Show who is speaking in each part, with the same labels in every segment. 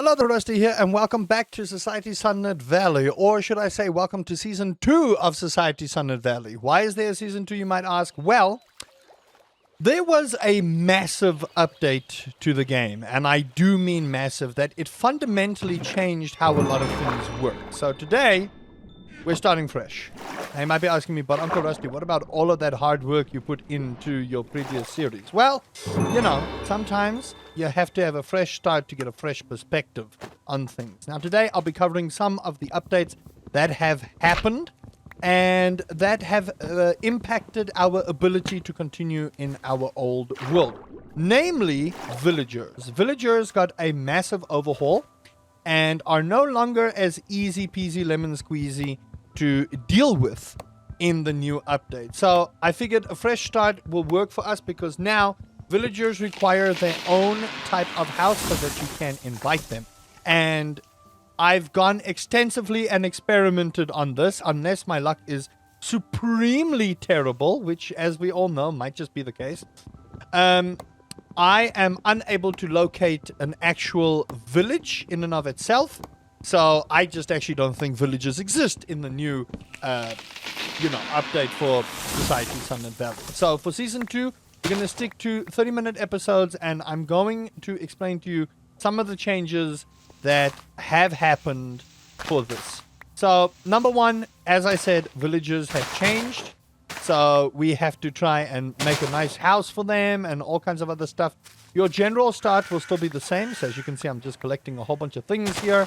Speaker 1: Hello there, Rusty here, and welcome back to Society Sunlit Valley, or should I say welcome to Season 2 of Society Sunlit Valley. Why is there a Season 2, you might ask? Well, there was a massive update to the game, and I do mean massive, that it fundamentally changed how a lot of things work. So today, we're starting fresh. Now you might be asking me, but Uncle Rusty, what about all of that hard work you put into your previous series? Well, you know, sometimes you have to have a fresh start to get a fresh perspective on things. Now today I'll be covering some of the updates that have happened and that have impacted our ability to continue in our old world. Namely, villagers. Villagers got a massive overhaul and are no longer as easy peasy lemon squeezy to deal with in the new update. So I figured a fresh start will work for us because now villagers require their own type of house so that you can invite them. And I've gone extensively and experimented on this, unless my luck is supremely terrible, which as we all know might just be the case. I am unable to locate an actual village in and of itself. So I just actually don't think villages exist in the new, update for Society Sunlit Valley. So for Season 2, we're going to stick to 30-minute episodes, and I'm going to explain to you some of the changes that have happened for this. So, number one, as I said, villagers have changed. So we have to try and make a nice house for them and all kinds of other stuff. Your general start will still be the same. So as you can see, I'm just collecting a whole bunch of things here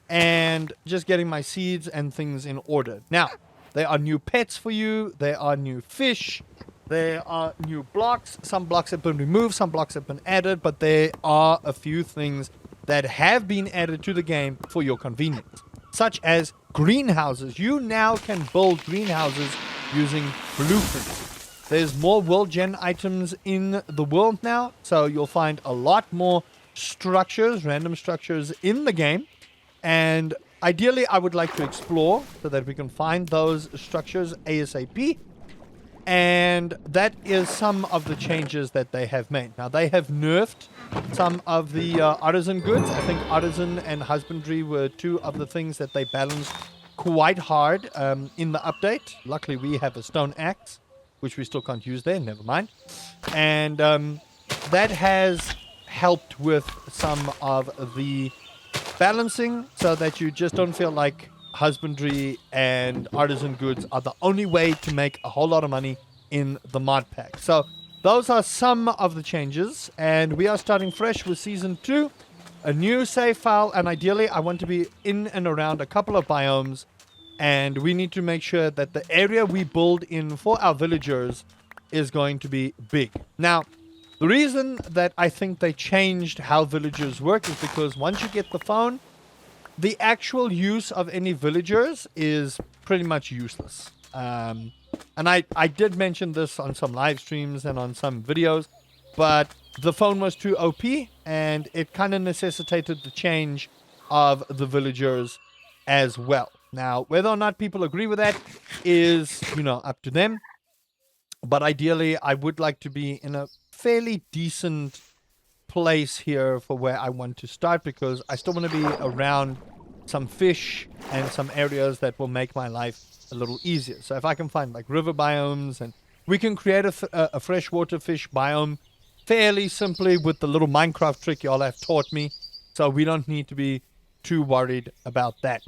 Speaker 1: and just getting my seeds and things in order. Now, there are new pets for you. There are new fish. There are new blocks. Some blocks have been removed. Some blocks have been added. But there are a few things that have been added to the game for your convenience, such as greenhouses. You now can build greenhouses using blueprints. There's more world gen items in the world now, so you'll find a lot more structures, random structures in the game. And ideally, I would like to explore so that we can find those structures ASAP. And that is some of the changes that they have made. Now, they have nerfed some of the artisan goods. I think artisan and husbandry were two of the things that they balanced quite hard in the update. Luckily, we have a stone axe, which we still can't use there. Never mind. And that has helped with some of the balancing so that you just don't feel like husbandry and artisan goods are the only way to make a whole lot of money in the mod pack. So those are some of the changes, and we are starting fresh with Season 2, a new save file, and ideally I want to be in and around a couple of biomes, and we need to make sure that the area we build in for our villagers is going to be big. Now, the reason that I think they changed how villagers work is because once you get the phone, the actual use of any villagers is pretty much useless. And I did mention this on some live streams and on some videos, but the phone was too OP, and it kind of necessitated the change of the villagers as well. Now, whether or not people agree with that is, up to them. But ideally, I would like to be in a fairly decent place here for where I want to start, because I still want to be around some fish and some areas that will make my life a little easier. So if I can find like river biomes, and we can create a freshwater fish biome fairly simply with the little Minecraft trick y'all have taught me. So we don't need to be too worried about that.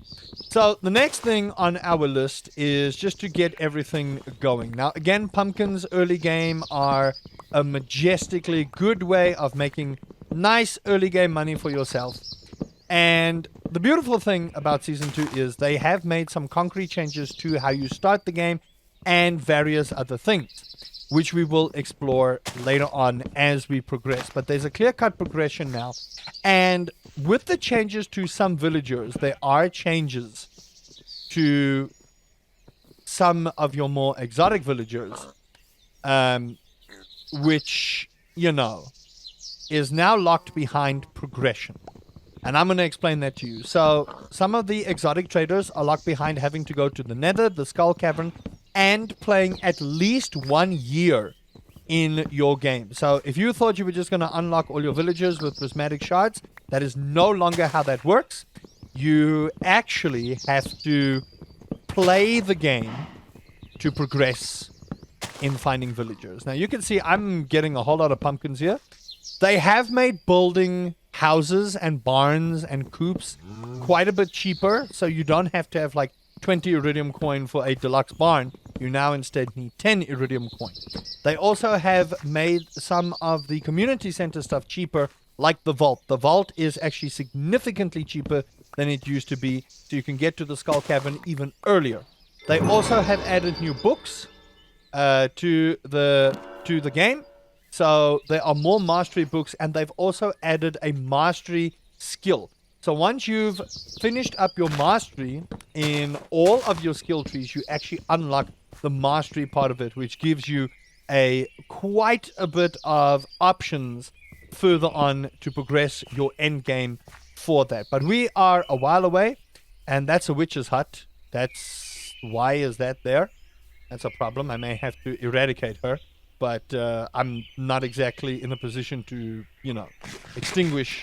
Speaker 1: So the next thing on our list is just to get everything going. Now, again, pumpkins early game are a majestically good way of making nice early game money for yourself. And the beautiful thing about Season 2 is they have made some concrete changes to how you start the game and various other things, which we will explore later on as we progress. But there's a clear-cut progression now. And with the changes to some villagers, there are changes to some of your more exotic villagers, which, is now locked behind progression. And I'm going to explain that to you. So, some of the exotic traders are locked behind having to go to the Nether, the Skull Cavern, and playing at least 1 year in your game. So if you thought you were just going to unlock all your villagers with prismatic shards, That is no longer how that works. You actually have to play the game to progress in finding villagers. Now you can see I'm getting a whole lot of pumpkins here. They have made building houses and barns and coops quite a bit cheaper, so you don't have to have like 20 iridium coin for a deluxe barn. You now instead need 10 iridium coin. They also have made some of the community center stuff cheaper, like the vault. The vault is actually significantly cheaper than it used to be, so you can get to the skull cavern even earlier. They also have added new books to the game. So there are more mastery books, and they've also added a mastery skill. So once you've finished up your mastery in all of your skill trees, you actually unlock the mastery part of it, which gives you quite a bit of options further on to progress your end game for that. But we are a while away, and that's a witch's hut. Why is that there? That's a problem. I may have to eradicate her. But I'm not exactly in a position to, extinguish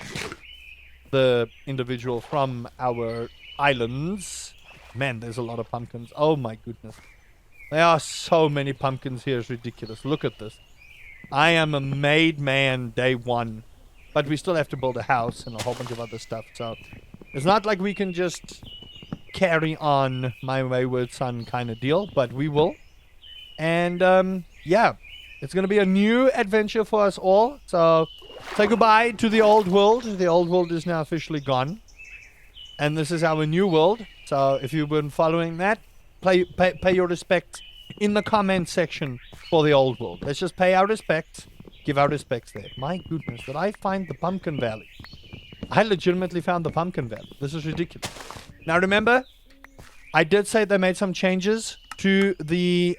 Speaker 1: the individual from our islands. Man, there's a lot of pumpkins. Oh my goodness. There are so many pumpkins here. It's ridiculous. Look at this. I am a made man day one. But we still have to build a house and a whole bunch of other stuff. So it's not like we can just carry on my wayward son kind of deal. But we will. And, yeah. It's going to be a new adventure for us all. So, say goodbye to the old world. The old world is now officially gone. And this is our new world. So, if you've been following that, pay your respects in the comment section for the old world. Let's just pay our respects. Give our respects there. My goodness, did I find the Pumpkin Valley? I legitimately found the Pumpkin Valley. This is ridiculous. Now, remember, I did say they made some changes to the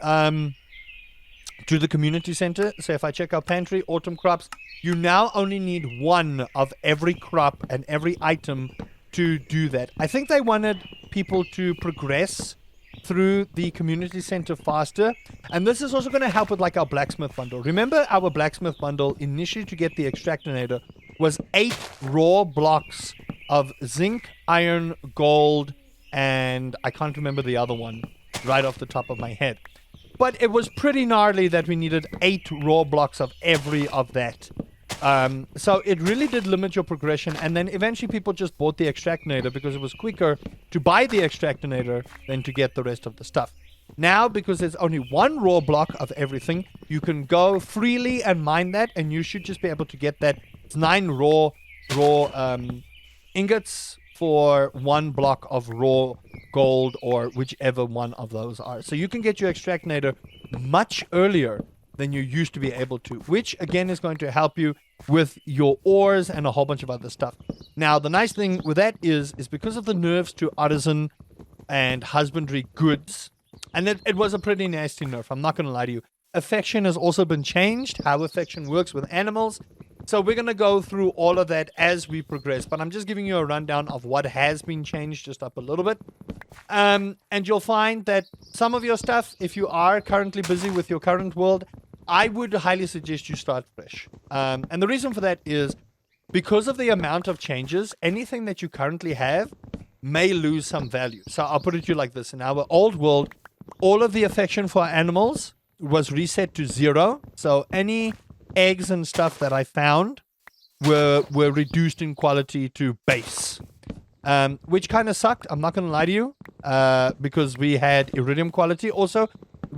Speaker 1: community center. So if I check out pantry, autumn crops, you now only need one of every crop and every item to do that. I think they wanted people to progress through the community center faster. And this is also going to help with like our blacksmith bundle. Remember our blacksmith bundle initially to get the extractinator was 8 raw blocks of zinc, iron, gold, and I can't remember the other one right off the top of my head. But it was pretty gnarly that we needed 8 raw blocks of every of that. So it really did limit your progression. And then eventually people just bought the extractinator because it was quicker to buy the extractinator than to get the rest of the stuff. Now, because there's only 1 raw block of everything, you can go freely and mine that. And you should just be able to get that. It's 9 raw ingots for 1 block of raw gold or whichever one of those are. So you can get your extractinator much earlier than you used to be able to, which again is going to help you with your ores and a whole bunch of other stuff. Now, the nice thing with that is because of the nerfs to artisan and husbandry goods, and it was a pretty nasty nerf, I'm not going to lie to you. Affection has also been changed, how affection works with animals. So we're going to go through all of that as we progress, but I'm just giving you a rundown of what has been changed just up a little bit. And you'll find that some of your stuff, if you are currently busy with your current world, I would highly suggest you start fresh. And the reason for that is because of the amount of changes, anything that you currently have may lose some value. So I'll put it to you like this. In our old world, all of the affection for animals was reset to 0. So any eggs and stuff that I found were reduced in quality to base, which kind of sucked. I'm not going to lie to you, because we had iridium quality. Also,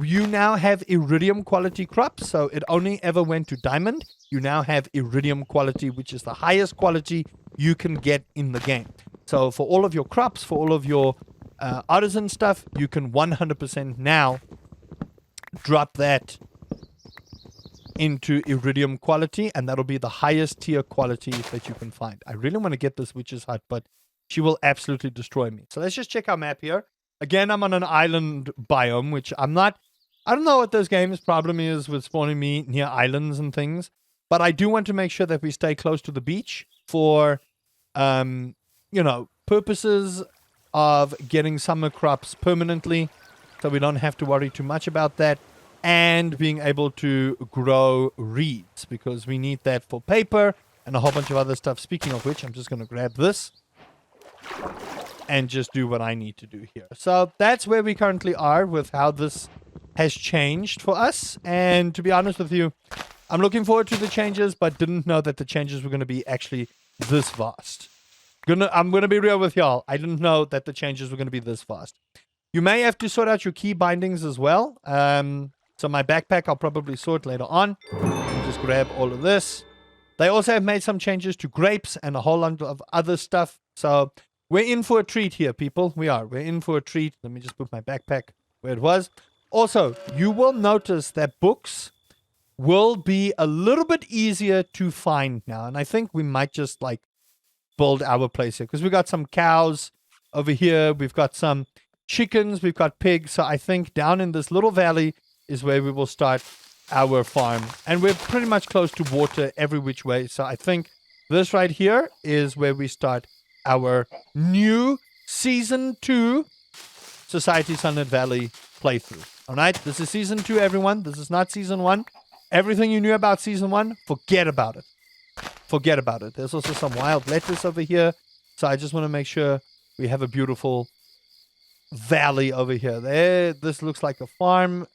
Speaker 1: you now have iridium quality crops, so it only ever went to diamond. You now have iridium quality, which is the highest quality you can get in the game. So for all of your crops, for all of your artisan stuff, you can 100% now drop that into iridium quality, and that'll be the highest tier quality that you can find. I really want to get this witch's hut, but she will absolutely destroy me. So let's just check our map here. Again, I'm on an island biome, which I don't know what this game's problem is with spawning me near islands and things, but I do want to make sure that we stay close to the beach for, purposes of getting summer crops permanently, so we don't have to worry too much about that. And being able to grow reeds, because we need that for paper and a whole bunch of other stuff. Speaking of which, I'm just going to grab this and just do what I need to do here. So that's where we currently are with how this has changed for us. And to be honest with you, I'm looking forward to the changes, but didn't know that the changes were going to be actually this vast. I'm going to be real with y'all. I didn't know that the changes were going to be this fast. You may have to sort out your key bindings as well. So my backpack I'll probably sort later on. Just grab all of this. They also have made some changes to grapes and a whole lot of other stuff. So we're in for a treat here, people. We're in for a treat. Let me just put my backpack where it was. Also, you will notice that books will be a little bit easier to find now. And I think we might just like build our place here because we got some cows over here. We've got some chickens. We've got pigs. So I think down in this little valley is where we will start our farm. And we're pretty much close to water every which way. So I think this right here is where we start our new Season 2 Society Sunlit Valley playthrough. All right? This is Season 2, everyone. This is not Season 1. Everything you knew about Season 1, forget about it. Forget about it. There's also some wild lettuce over here. So I just want to make sure we have a beautiful valley over here. This looks like a farm.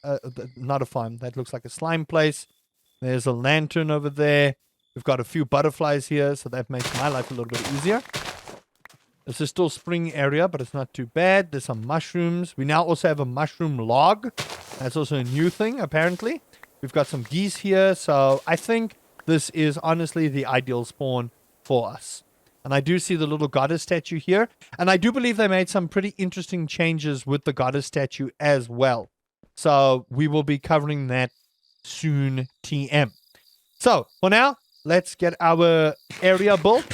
Speaker 1: Not a farm. That looks like a slime place. There's a lantern over there. We've got a few butterflies here, so that makes my life a little bit easier. This is still spring area, but it's not too bad. There's some mushrooms. We now also have a mushroom log. That's also a new thing, apparently. We've got some geese here, so I think this is honestly the ideal spawn for us. And I do see the little goddess statue here. And I do believe they made some pretty interesting changes with the goddess statue as well. So we will be covering that soon, TM. So for now, let's get our area built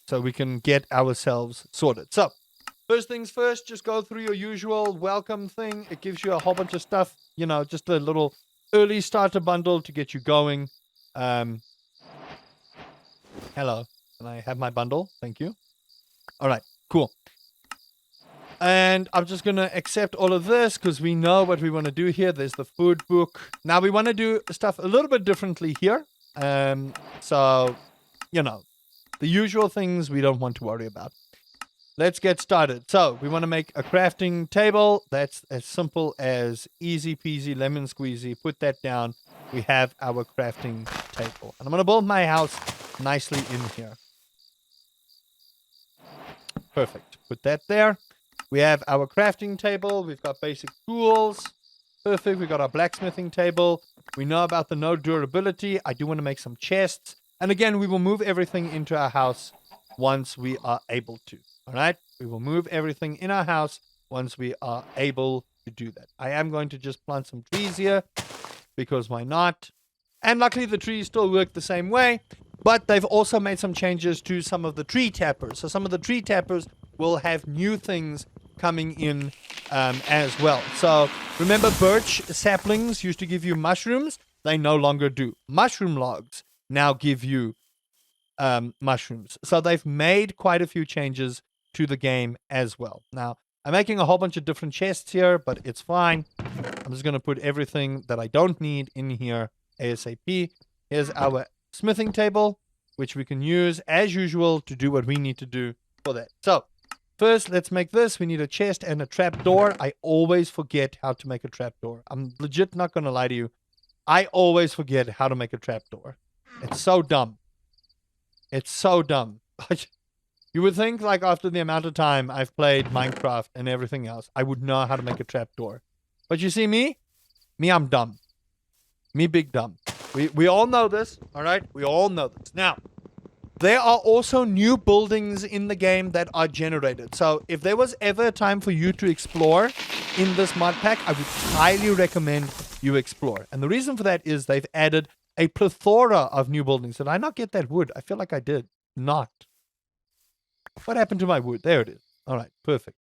Speaker 1: so we can get ourselves sorted. So first things first, just go through your usual welcome thing. It gives you a whole bunch of stuff, you know, just a little early starter bundle to get you going. Hello. Can I have my bundle? Thank you. All right, cool. And I'm just going to accept all of this because we know what we want to do here. There's the food book. Now we want to do stuff a little bit differently here. So, you know, the usual things we don't want to worry about. Let's get started. So we want to make a crafting table. That's as simple as easy peasy lemon squeezy. Put that down. We have our crafting table. And I'm going to build my house nicely in here. Perfect. Put that there. We have our crafting table. We've got basic tools. Perfect. We've got our blacksmithing table. We know about the no durability. I do want to make some chests. And again, we will move everything into our house once we are able to. All right? We will move everything in our house once we are able to do that. I am going to just plant some trees here because why not? And luckily the trees still work the same way, but they've also made some changes to some of the tree tappers. So some of the tree tappers will have new things coming in as well. So remember, birch saplings used to give you mushrooms. They no longer do. Mushroom logs now give you mushrooms. So they've made quite a few changes to the game as well. Now, I'm making a whole bunch of different chests here, but it's fine. I'm just going to put everything that I don't need in here ASAP. Here's our smithing table, which we can use as usual to do what we need to do for that. So first, let's make this. We need a chest and a trapdoor. I always forget how to make a trapdoor. I'm legit not going to lie to you. I always forget how to make a trapdoor. It's so dumb. It's so dumb. You would think, like, after the amount of time I've played Minecraft and everything else, I would know how to make a trapdoor. But you see me? Me, I'm dumb. Me, big dumb. We all know this, all right? We all know this. Now, there are also new buildings in the game that are generated. So if there was ever a time for you to explore in this mod pack, I would highly recommend you explore. And the reason for that is they've added a plethora of new buildings. Did I not get that wood? I feel like I did. Not. What happened to my wood? There it is. All right, perfect.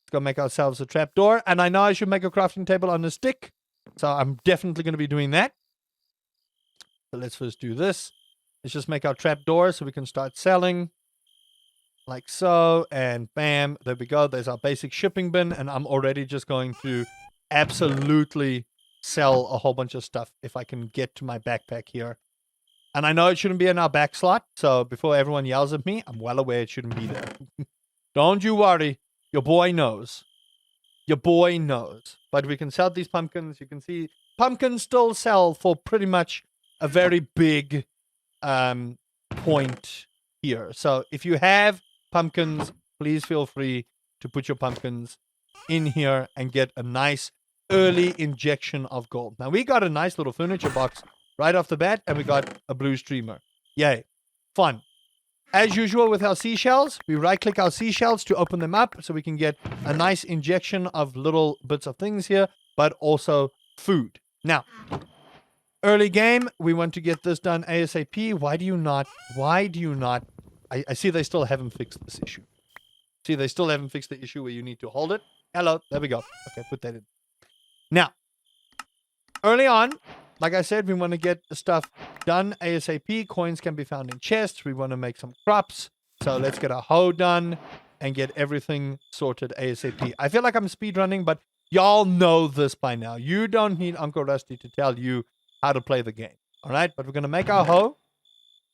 Speaker 1: Let's go make ourselves a trapdoor. And I know I should make a crafting table on a stick. So I'm definitely going to be doing that. So let's first do this. Let's just make our trapdoor so we can start selling. Like so. And bam, there we go. There's our basic shipping bin. And I'm already just going to absolutely sell a whole bunch of stuff if I can get to my backpack here. And I know it shouldn't be in our back slot. So before everyone yells at me, I'm well aware it shouldn't be there. Don't you worry. Your boy knows. Your boy knows. But we can sell these pumpkins. You can see pumpkins still sell for pretty much a very big point here. So if you have pumpkins, please feel free to put your pumpkins in here and get a nice early injection of gold. Now we got a nice little furniture box right off the bat, and we got a blue streamer. Yay. Fun. As usual with our seashells, we right-click our seashells to open them up so we can get a nice injection of little bits of things here, but also food. Now, early game, we want to get this done ASAP. Why do you not? I see they still haven't fixed this issue. See, they still haven't fixed the issue where you need to hold it. Hello, there we go. Okay, put that in. Now, early on, like I said, we want to get the stuff done ASAP. Coins can be found in chests. We want to make some crops. So let's get a hoe done and get everything sorted ASAP. I feel like I'm speedrunning, but y'all know this by now. You don't need Uncle Rusty to tell you how to play the game. All right? But we're going to make our hoe,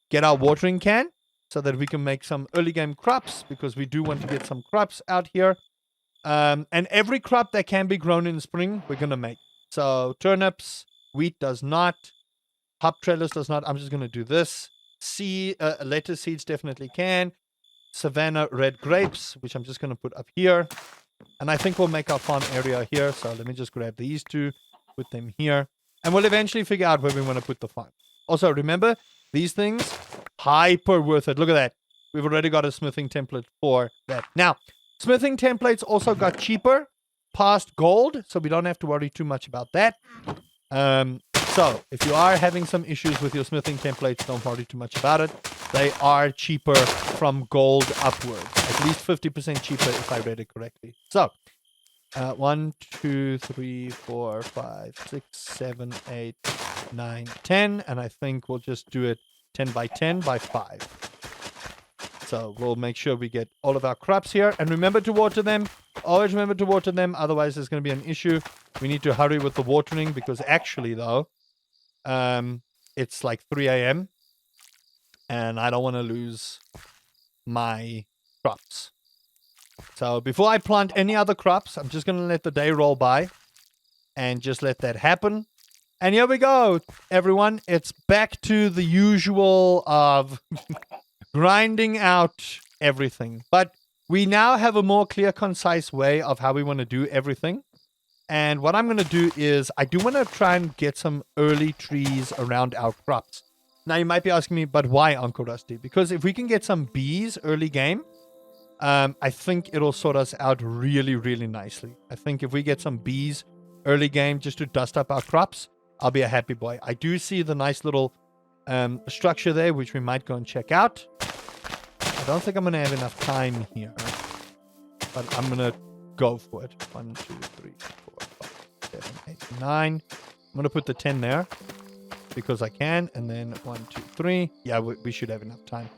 Speaker 1: get our watering can so that we can make some early game crops because we do want to get some crops out here. And every crop that can be grown in spring, we're going to make. So turnips, wheat does not. Hop trellis does not. I'm just going to do this. Lettuce seeds definitely can. Savannah red grapes, which I'm just going to put up here. And I think we'll make our farm area here. So let me just grab these two, put them here. And we'll eventually figure out where we want to put the farm. Also, remember, these things, hyper worth it. Look at that. We've already got a smithing template for that. Now, smithing templates also got cheaper past gold, so we don't have to worry too much about that. So, if you are having some issues with your smithing templates, don't worry too much about it. They are cheaper from gold upwards. At least 50% cheaper if I read it correctly. So, 1, 2, 3, 4, 5, 6, 7, 8, 9, 10. And I think we'll just do it 10 by 10 by 5. So, we'll make sure we get all of our crops here. And remember to water them. Always remember to water them. Otherwise, there's going to be an issue. We need to hurry with the watering because actually, though, it's like 3 a.m. and I don't want to lose my crops. So before I plant any other crops, I'm just going to let the day roll by and just let that happen. And here we go, everyone. It's back to the usual of grinding out everything. But we now have a more clear, concise way of how we want to do everything. And what I'm going to do is I do want to try and get some early trees around our crops. Now, you might be asking me, but why, Uncle Rusty? Because if we can get some bees early game, I think it'll sort us out really, really nicely. I think if we get some bees early game just to dust up our crops, I'll be a happy boy. I do see the nice little structure there, which we might go and check out. I don't think I'm going to have enough time here, but I'm going to go for it. 1, 2, 3, 4, 5, 7, 8, 9. I'm going to put the 10 there because I can. And then 1, 2, 3. Yeah, we should have enough time.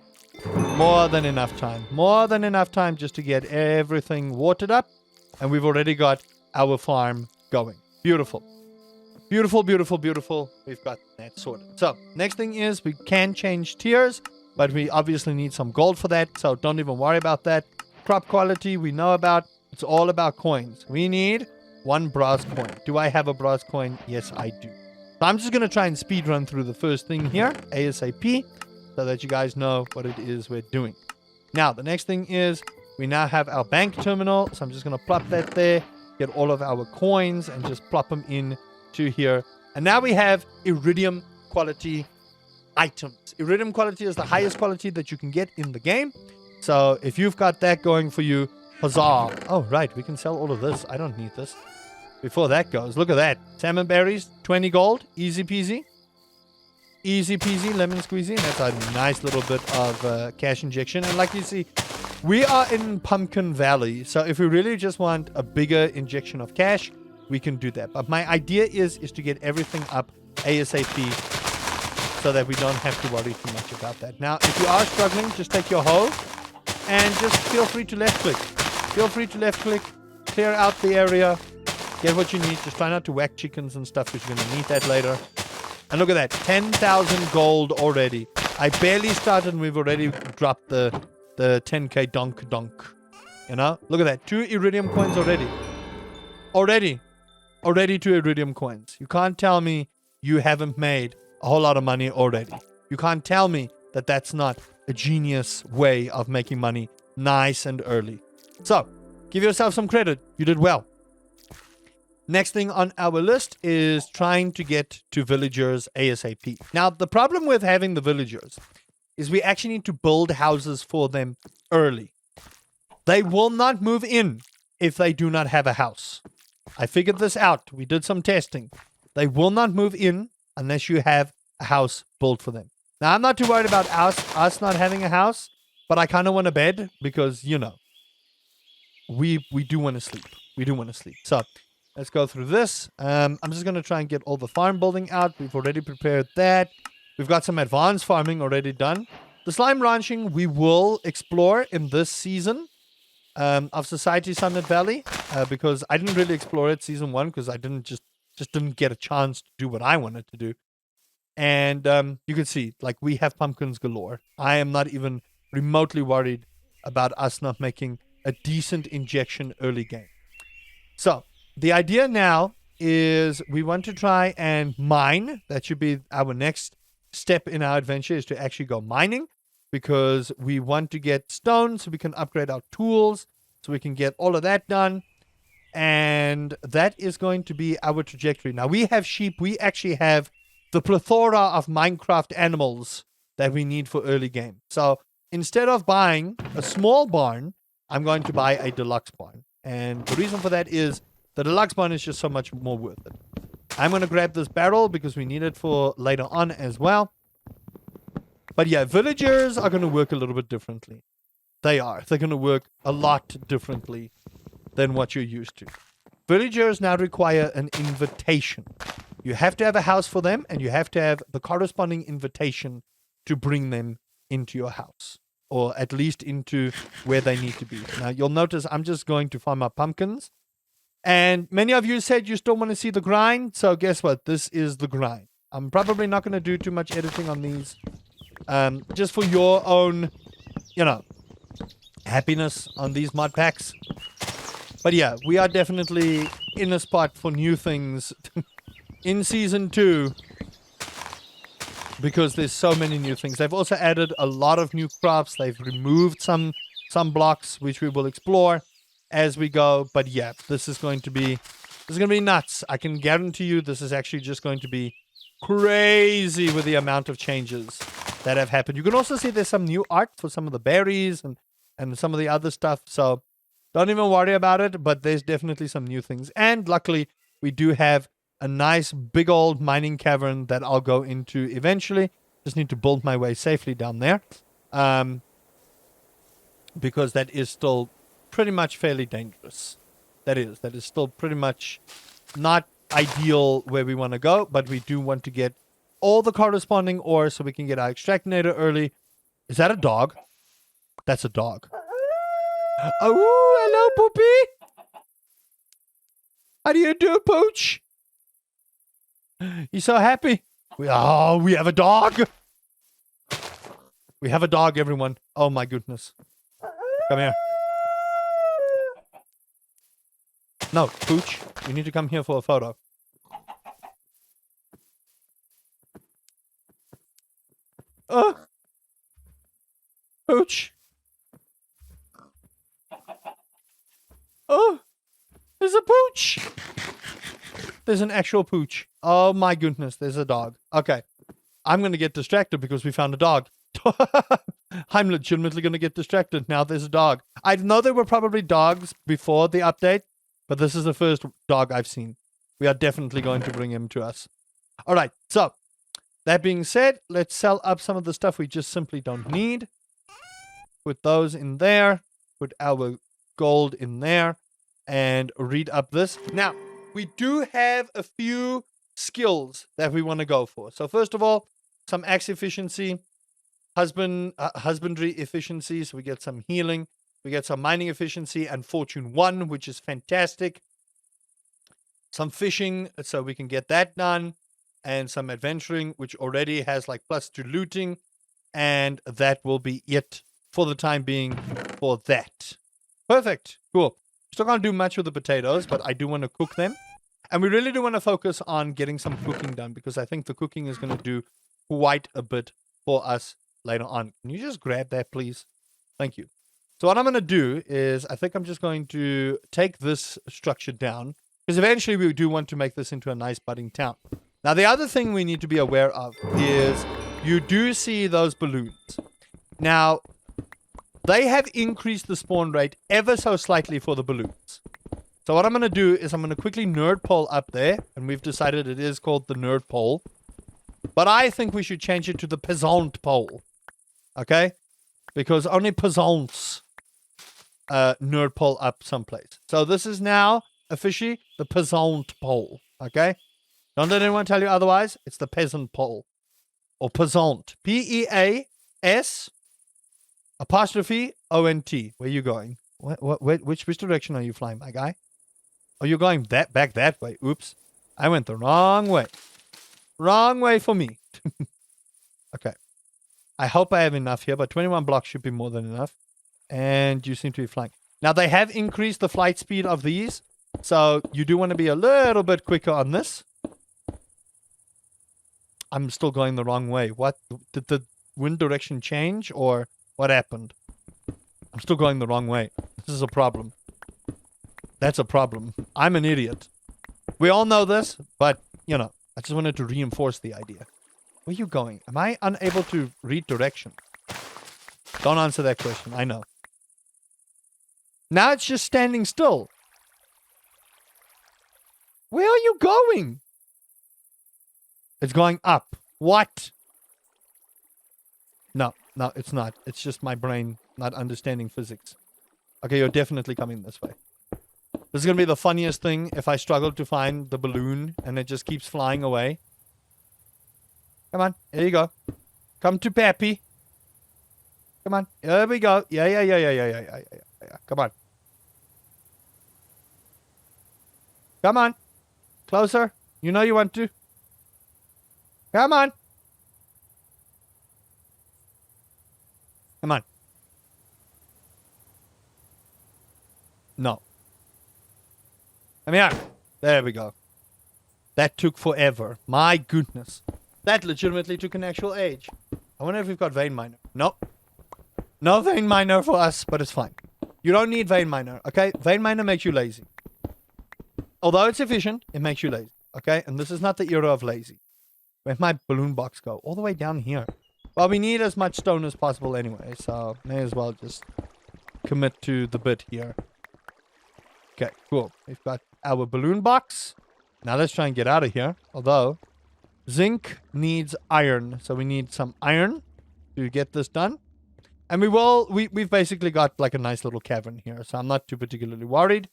Speaker 1: More than enough time. More than enough time just to get everything watered up. And we've already got our farm going. Beautiful. Beautiful, beautiful, beautiful. We've got that sorted. So, next thing is we can change tiers, but we obviously need some gold for that. So, don't even worry about that. Crop quality we know about. It's all about coins. We need 1 brass coin. Do I have a brass coin? Yes, I do. So I'm just going to try and speed run through the first thing here, ASAP, so that you guys know what it is we're doing. Now, the next thing is we now have our bank terminal. So I'm just going to plop that there, get all of our coins and just plop them in to here. And now we have iridium quality items. Iridium quality is the highest quality that you can get in the game. So if you've got that going for you, huzzah. Oh, right. We can sell all of this. I don't need this. Before that goes, look at that. Salmon berries, 20 gold. Easy peasy. Easy peasy, lemon squeezy. That's a nice little bit of cash injection. And like you see, we are in Pumpkin Valley. So if we really just want a bigger injection of cash, we can do that. But my idea is to get everything up ASAP so that we don't have to worry too much about that. Now, if you are struggling, just take your hoe and just feel free to left click. Feel free to left click, clear out the area, get what you need. Just try not to whack chickens and stuff because you're going to need that later. And look at that, 10,000 gold already. I barely started and we've already dropped the 10k donk. You know? Look at that, 2 iridium coins already. Already 2 iridium coins. You can't tell me you haven't made a whole lot of money already. You can't tell me that that's not a genius way of making money nice and early. So, give yourself some credit. You did well. Next thing on our list is trying to get to villagers ASAP. Now, the problem with having the villagers is we actually need to build houses for them early. They will not move in if they do not have a house. I figured this out. We did some testing. They will not move in unless you have a house built for them. Now, I'm not too worried about us not having a house, but I kind of want a bed because, you know, we do want to sleep. We do want to sleep. So, let's go through this. I'm just going to try and get all the farm building out. We've already prepared that. We've got some advanced farming already done. The slime ranching we will explore in this season of Society Sunlit Valley because I didn't really explore it season 1 because I didn't just didn't get a chance to do what I wanted to do. And you can see, like, we have pumpkins galore. I am not even remotely worried about us not making a decent injection early game. So, the idea now is we want to try and mine. That should be our next step in our adventure, is to actually go mining, because we want to get stone so we can upgrade our tools, so we can get all of that done. And that is going to be our trajectory. Now, we have sheep. We actually have the plethora of Minecraft animals that we need for early game. So instead of buying a small barn, I'm going to buy a deluxe barn. And the reason for that is the deluxe barn is just so much more worth it. I'm going to grab this barrel because we need it for later on as well. But yeah, villagers are going to work a little bit differently. They are. They're going to work a lot differently than what you're used to. Villagers now require an invitation. You have to have a house for them, and you have to have the corresponding invitation to bring them into your house, or at least into where they need to be. Now, you'll notice I'm just going to farm up pumpkins. And many of you said you still want to see the grind, so guess what? This is the grind. I'm probably not going to do too much editing on these, just for your own, happiness on these mod packs. But yeah, we are definitely in a spot for new things in Season 2, because there's so many new things. They've also added a lot of new crops. They've removed some blocks, which we will explore as we go. But yeah, this is going to be nuts. I can guarantee you this is actually just going to be crazy with the amount of changes that have happened. You can also see there's some new art for some of the berries and some of the other stuff. So don't even worry about it, but there's definitely some new things. And luckily, we do have a nice big old mining cavern that I'll go into eventually. Just need to build my way safely down there. Because that is still pretty much fairly dangerous. That is still pretty much not ideal where we want to go, but we do want to get all the corresponding ore so we can get our extractinator early. Is that a dog? That's a dog. Oh, hello, Poopy. How do you do, Pooch? He's so happy. We have a dog. We have a dog, everyone. Oh, my goodness. Come here. No, Pooch, you need to come here for a photo. Pooch. Oh, there's a pooch. There's an actual pooch. Oh my goodness, there's a dog. Okay, I'm going to get distracted because we found a dog. I'm legitimately going to get distracted. Now there's a dog. I know there were probably dogs before the update, but this is the first dog I've seen. We are definitely going to bring him to us. All right, so that being said, let's sell up some of the stuff we just simply don't need. Put those in there. Put our gold in there. And read up this. Now, we do have a few skills that we want to go for. So first of all, some axe efficiency, husbandry efficiency. So we get some healing. We get some mining efficiency and fortune 1, which is fantastic. Some fishing, so we can get that done. and some adventuring, which already has like +2 looting. And that will be it for the time being for that. Perfect. Cool. Still can't do much with the potatoes, but I do want to cook them. And we really do want to focus on getting some cooking done, because I think the cooking is going to do quite a bit for us later on. Can you just grab that, please? Thank you. So what I'm going to do is I think I'm just going to take this structure down, because eventually we do want to make this into a nice budding town. Now, the other thing we need to be aware of is you do see those balloons. Now, they have increased the spawn rate ever so slightly for the balloons. So what I'm going to do is I'm going to quickly nerd pole up there, and we've decided it is called the nerd pole. But I think we should change it to the peasant pole. Okay? Because only peasants nerd pole up someplace. So this is now officially the peasant pole. Okay? Don't let anyone tell you otherwise. It's the peasant pole. Or peasant. P-E-A-S '-O-N-T. Where are you going? Which direction are you flying, my guy? Oh, you're going back that way. Oops. I went the wrong way. Wrong way for me. Okay. I hope I have enough here, but 21 blocks should be more than enough. And you seem to be flying. Now, they have increased the flight speed of these, so you do want to be a little bit quicker on this. I'm still going the wrong way. What? Did the wind direction change, or what happened? I'm still going the wrong way. This is a problem. That's a problem. I'm an idiot. We all know this, but, you know, I just wanted to reinforce the idea. Where are you going? Am I unable to read direction? Don't answer that question. I know. Now it's just standing still. Where are you going? It's going up. What? No, it's not. It's just my brain not understanding physics. Okay, you're definitely coming this way. This is going to be the funniest thing if I struggle to find the balloon and it just keeps flying away. Come on. There you go. Come to Pappy. Come on. There we go. Yeah. Come on. Come on. Closer. You know you want to. Come on. Come on. No. Come here. There we go. That took forever. My goodness. That legitimately took an actual age. I wonder if we've got vein miner. Nope. No vein miner for us, but it's fine. You don't need vein miner, okay? Vein miner makes you lazy. Although it's efficient, it makes you lazy, okay? And this is not the era of lazy. Where'd my balloon box go? All the way down here. Well, we need as much stone as possible anyway, so may as well just commit to the bit here. Okay, cool. We've got our balloon box. Now let's try and get out of here. Although, zinc needs iron, so we need some iron to get this done. And we've basically got like a nice little cavern here, so I'm not too particularly worried.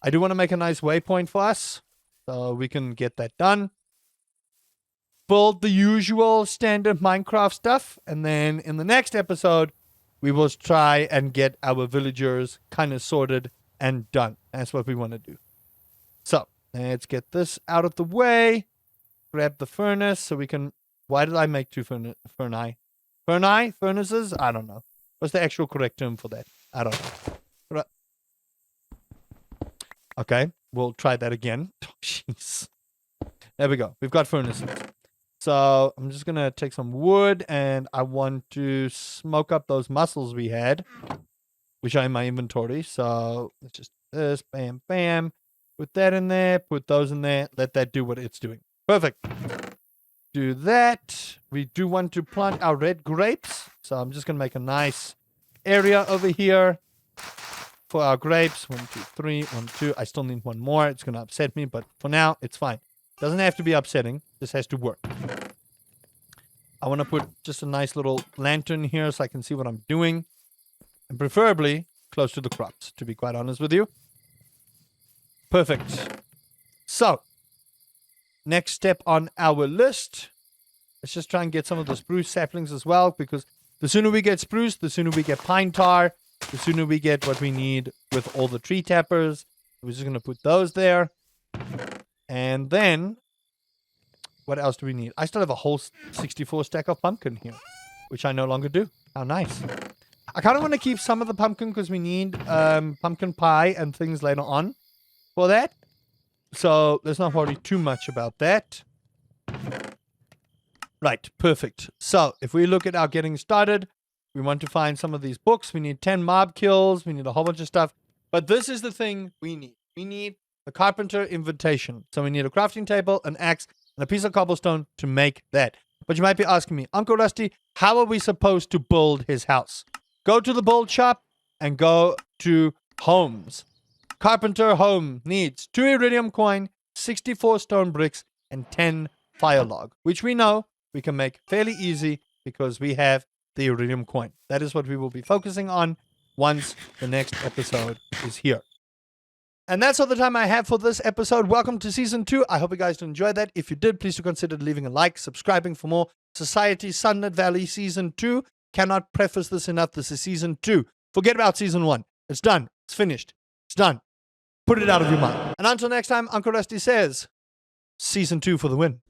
Speaker 1: I do want to make a nice waypoint for us, so we can get that done. Build the usual standard Minecraft stuff, and then in the next episode, we will try and get our villagers kind of sorted and done. That's what we want to do. So, let's get this out of the way. Grab the furnace so we can... Why did I make two furnaces? Furnaces? I don't know. What's the actual correct term for that? I don't know. Okay, we'll try that again. Oh, jeez. There we go. We've got furnaces. So, I'm just going to take some wood, and I want to smoke up those mussels we had, which are in my inventory. So, let's just do this. Bam, bam. Put that in there. Put those in there. Let that do what it's doing. Perfect. Do that. We do want to plant our red grapes. So, I'm just going to make a nice area over here for our grapes. 1, 2, 3. 1, 2. I still need one more. It's going to upset me, but for now, it's fine. Doesn't have to be upsetting. This has to work. I want to put just a nice little lantern here so I can see what I'm doing. And preferably close to the crops, to be quite honest with you. Perfect. So, next step on our list. Let's just try and get some of the spruce saplings as well, because the sooner we get spruce, the sooner we get pine tar, the sooner we get what we need with all the tree tappers. We're just going to put those there. And then What else do we need? I still have a whole 64 stack of pumpkin here, which I no longer do. How nice. I kind of want to keep some of the pumpkin because we need pumpkin pie and things later on for that. So let's not worry too much about that. Right, perfect. So if we look at our getting started, we want to find some of these books. We need 10 mob kills. We need a whole bunch of stuff. But this is the thing we need. We need a carpenter invitation. So we need a crafting table, an axe, and a piece of cobblestone to make that. But you might be asking me, Uncle Rusty, how are we supposed to build his house? Go to the build shop and go to homes. Carpenter home needs 2 iridium coin, 64 stone bricks, and 10 fire log, which we know we can make fairly easy because we have the iridium coin. That is what we will be focusing on once the next episode is here. And that's all the time I have for this episode. Welcome to Season 2. I hope you guys enjoyed that. If you did, please do consider leaving a like, subscribing for more Society Sunlit Valley Season 2. Cannot preface this enough. This is Season 2. Forget about Season 1. It's done. It's finished. It's done. Put it out of your mind. And until next time, Uncle Rusty says, Season 2 for the win.